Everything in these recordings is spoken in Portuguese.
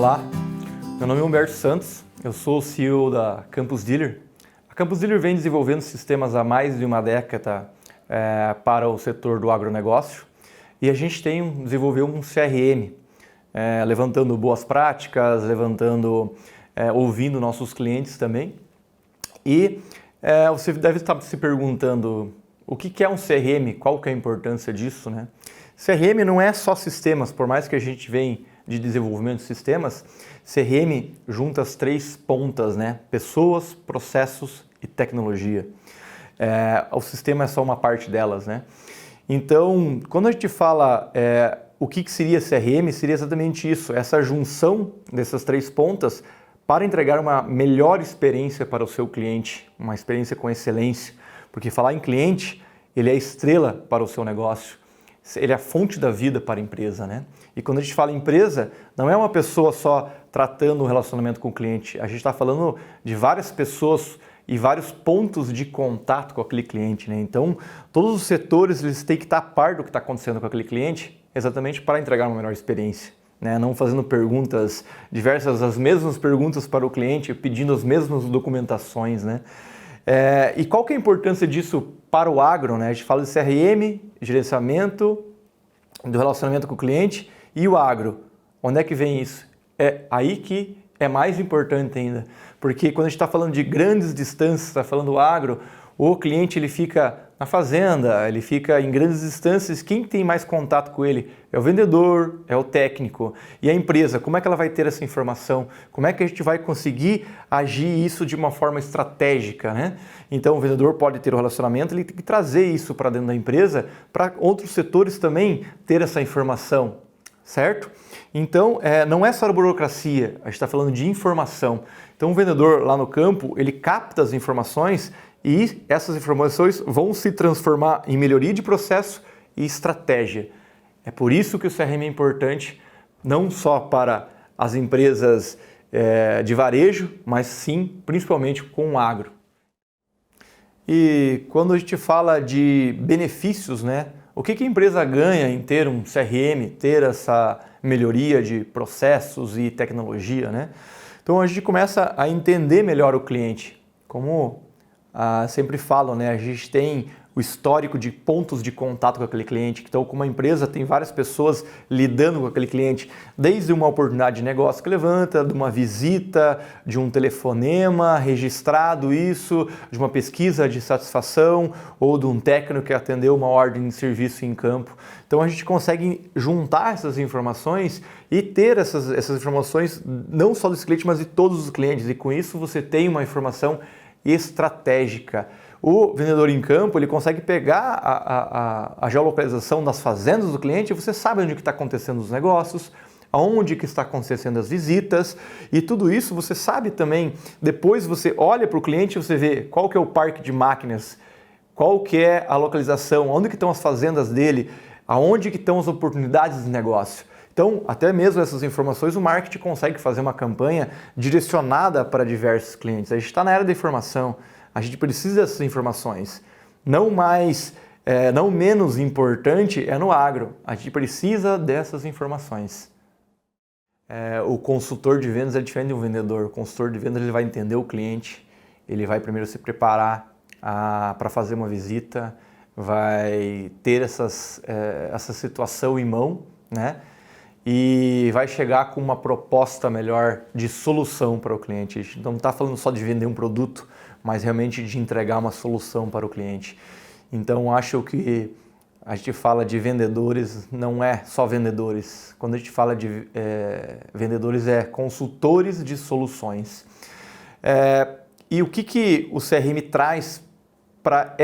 Olá, meu nome é Humberto Santos, eu sou o CEO da Campus Dealer. A Campus Dealer vem desenvolvendo sistemas há mais de uma década para o setor do agronegócio e a gente desenvolveu um CRM, levantando boas práticas, ouvindo nossos clientes também. E você deve estar se perguntando o que é um CRM, qual que é a importância disso, né? CRM não é só sistemas, por mais que a gente venha de desenvolvimento de sistemas, CRM junta as três pontas, né? Pessoas, processos e tecnologia. O sistema é só uma parte delas, né? Então, quando a gente fala o que seria CRM, seria exatamente isso, essa junção dessas três pontas para entregar uma melhor experiência para o seu cliente, uma experiência com excelência, porque falar em cliente, ele é a estrela para o seu negócio, ele é a fonte da vida para a empresa, né? E quando a gente fala em empresa, não é uma pessoa só tratando o relacionamento com o cliente, a gente está falando de várias pessoas e vários pontos de contato com aquele cliente, né? Então, todos os setores eles têm que estar a par do que está acontecendo com aquele cliente, exatamente para entregar uma melhor experiência, né? Não fazendo perguntas diversas, as mesmas perguntas para o cliente, pedindo as mesmas documentações, né? E qual que é a importância disso para o agro, né? A gente fala de CRM, gerenciamento do relacionamento com o cliente e o agro. Onde é que vem isso? É aí que é mais importante ainda, porque quando a gente está falando de grandes distâncias, está falando do agro, o cliente ele fica na fazenda, ele fica em grandes distâncias, quem tem mais contato com ele é o vendedor, é o técnico. E a empresa, como é que ela vai ter essa informação? Como é que a gente vai conseguir agir isso de uma forma estratégica, né? Então o vendedor pode ter o relacionamento, ele tem que trazer isso para dentro da empresa, para outros setores também ter essa informação, certo? Então, não é só a burocracia, a gente está falando de informação. Então o vendedor lá no campo, ele capta as informações e essas informações vão se transformar em melhoria de processo e estratégia. É por isso que o CRM é importante, não só para as empresas de varejo, mas sim, principalmente com o agro. E quando a gente fala de benefícios, né? O que a empresa ganha em ter um CRM, ter essa melhoria de processos e tecnologia, né? Então a gente começa a entender melhor o cliente. Como sempre falo, né? A gente tem o histórico de pontos de contato com aquele cliente. Então, como a empresa tem várias pessoas lidando com aquele cliente, desde uma oportunidade de negócio que levanta, de uma visita, de um telefonema registrado isso, de uma pesquisa de satisfação ou de um técnico que atendeu uma ordem de serviço em campo. Então, a gente consegue juntar essas informações e ter essas informações não só desse cliente, mas de todos os clientes. E com isso, você tem uma informação estratégica. O vendedor em campo, ele consegue pegar a geolocalização das fazendas do cliente e você sabe onde está acontecendo os negócios, aonde que está acontecendo as visitas e tudo isso você sabe também. Depois você olha para o cliente e você vê qual que é o parque de máquinas, qual que é a localização, onde que estão as fazendas dele, aonde que estão as oportunidades de negócio. Então, até mesmo essas informações, o marketing consegue fazer uma campanha direcionada para diversos clientes. A gente está na era da informação, a gente precisa dessas informações. Não menos importante é no agro, a gente precisa dessas informações. O consultor de vendas é diferente de um vendedor. O consultor de vendas ele vai entender o cliente, ele vai primeiro se preparar para fazer uma visita, vai ter essa situação em mão, né? E vai chegar com uma proposta melhor de solução para o cliente. A gente não está falando só de vender um produto, mas realmente de entregar uma solução para o cliente. Então, acho que a gente fala de vendedores, não é só vendedores. Quando a gente fala de vendedores, é consultores de soluções. E o que o CRM traz para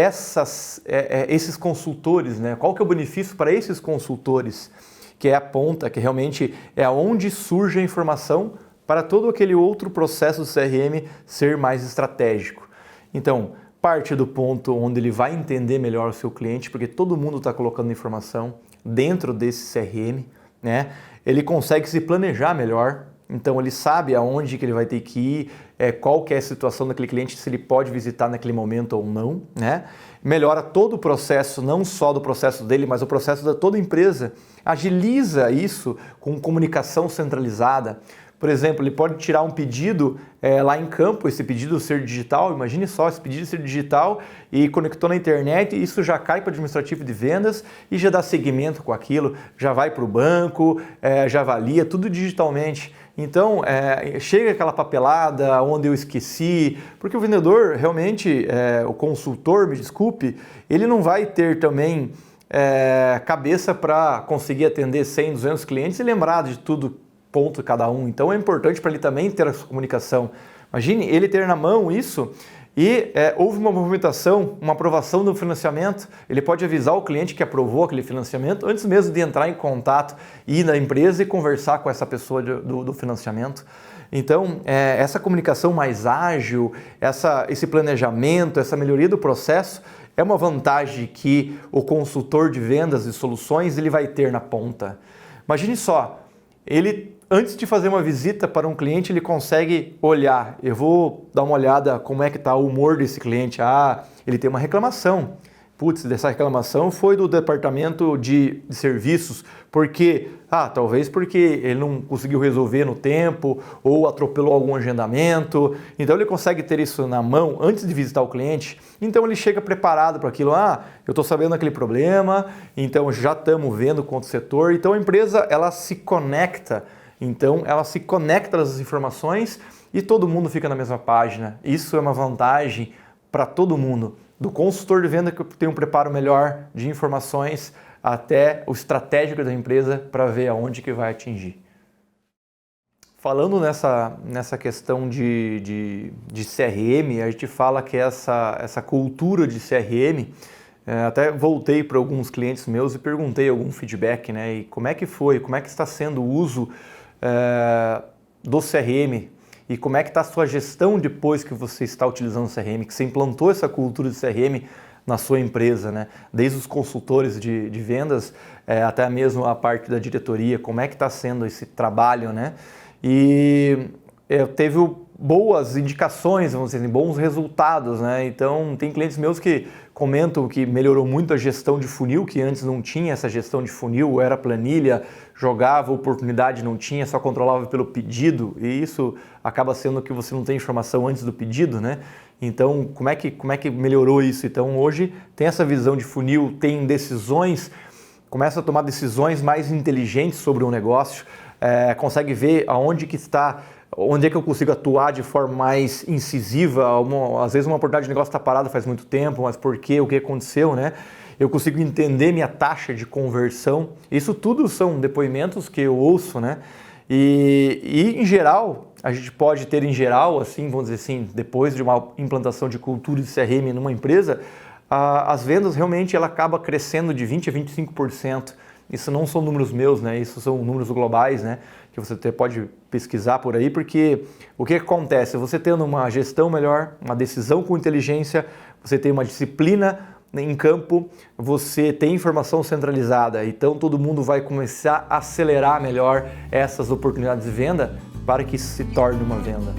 esses consultores, né? Qual que é o benefício para esses consultores? Que é a ponta, que realmente é onde surge a informação para todo aquele outro processo do CRM ser mais estratégico. Então, parte do ponto onde ele vai entender melhor o seu cliente, porque todo mundo está colocando informação dentro desse CRM, né? Ele consegue se planejar melhor, então ele sabe aonde que ele vai ter que ir, qual que é a situação daquele cliente, se ele pode visitar naquele momento ou não, né? Melhora todo o processo, não só do processo dele, mas o processo da toda a empresa. Agiliza isso com comunicação centralizada, Por exemplo, ele pode tirar um pedido lá em campo, esse pedido ser digital, imagine só, esse pedido ser digital e conectou na internet, e isso já cai para o administrativo de vendas e já dá seguimento com aquilo, já vai para o banco, já avalia, tudo digitalmente. Então, chega aquela papelada onde eu esqueci, porque o vendedor realmente, o consultor, me desculpe, ele não vai ter também cabeça para conseguir atender 100, 200 clientes e lembrar de tudo, ponto cada um. Então é importante para ele também ter essa comunicação. Imagine ele ter na mão isso e houve uma movimentação, uma aprovação do financiamento, ele pode avisar o cliente que aprovou aquele financiamento antes mesmo de entrar em contato, ir na empresa e conversar com essa pessoa do financiamento. Então, essa comunicação mais ágil, esse planejamento, essa melhoria do processo é uma vantagem que o consultor de vendas e soluções ele vai ter na ponta. Imagine só, ele antes de fazer uma visita para um cliente, ele consegue olhar. Eu vou dar uma olhada como é que está o humor desse cliente. Ah, ele tem uma reclamação. Putz, dessa reclamação foi do departamento de serviços. Por quê? Talvez porque ele não conseguiu resolver no tempo ou atropelou algum agendamento. Então ele consegue ter isso na mão antes de visitar o cliente. Então ele chega preparado para aquilo. Eu estou sabendo aquele problema, então já estamos vendo quanto setor. Então a empresa ela se conecta. Então ela se conecta às informações e todo mundo fica na mesma página. Isso é uma vantagem para todo mundo. Do consultor de venda que tem um preparo melhor de informações até o estratégico da empresa para ver aonde que vai atingir. Falando nessa questão de CRM, a gente fala que essa cultura de CRM, até voltei para alguns clientes meus e perguntei algum feedback, né? E como é que foi, como é que está sendo o uso do CRM e como é que está a sua gestão depois que você está utilizando o CRM, que você implantou essa cultura de CRM na sua empresa, né? Desde os consultores de vendas até mesmo a parte da diretoria, como é que está sendo esse trabalho, né? E teve boas indicações, vamos dizer assim, bons resultados, né? Então tem clientes meus que comentam que melhorou muito a gestão de funil, que antes não tinha essa gestão de funil, era planilha, jogava oportunidade, não tinha, só controlava pelo pedido, e isso acaba sendo que você não tem informação antes do pedido, né? Então, como é que melhorou isso? Então, hoje tem essa visão de funil, tem decisões, começa a tomar decisões mais inteligentes sobre um negócio, consegue ver aonde que está, onde é que eu consigo atuar de forma mais incisiva. Às vezes uma oportunidade de negócio está parada faz muito tempo, mas por quê? O que aconteceu, né? Eu consigo entender minha taxa de conversão. Isso tudo são depoimentos que eu ouço, né? E em geral, a gente pode ter assim, vamos dizer assim, depois de uma implantação de cultura de CRM numa empresa, as vendas realmente ela acaba crescendo de 20% a 25%. Isso não são números meus, né? Isso são números globais, né? Que você até pode pesquisar por aí, porque o que acontece? Você tendo uma gestão melhor, uma decisão com inteligência, você tem uma disciplina em campo, você tem informação centralizada, então todo mundo vai começar a acelerar melhor essas oportunidades de venda para que isso se torne uma venda.